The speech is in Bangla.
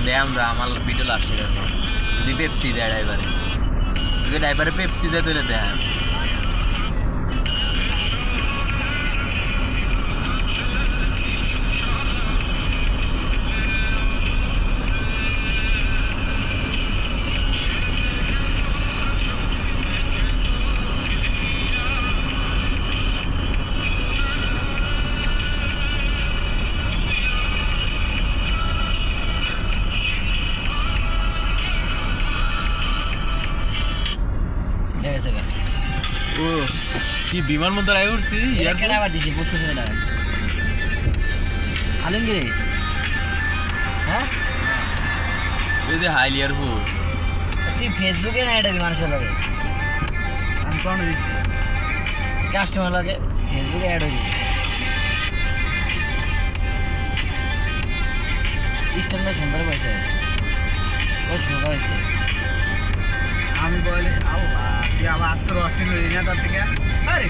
দেয়াম যা আমার ভিডিও লাস্টে গেছে যদি পেপসি দেয় ড্রাইভারে যদি ড্রাইভারে পেপসি দেয় তাহলে দেয় ও কি বিমান মধ্যে আই উঠছি কেনা আবার দিছি পোস্ট করতে টাকা আলমগীর হ্যাঁ এই যে হাইল এয়ারপোর্ট তুই ফেসবুকে না এটা মানুষের লাগে আমি কোন দিছি কাস্টমার লাগে ফেসবুকে অ্যাড হয়ে স্ট্যান্ডটা সুন্দর পাইছে খুব সুন্দর হয়েছে আমি বলি আল্লাহ তুই আবার আজকে রটি লই না তার থেকে আরে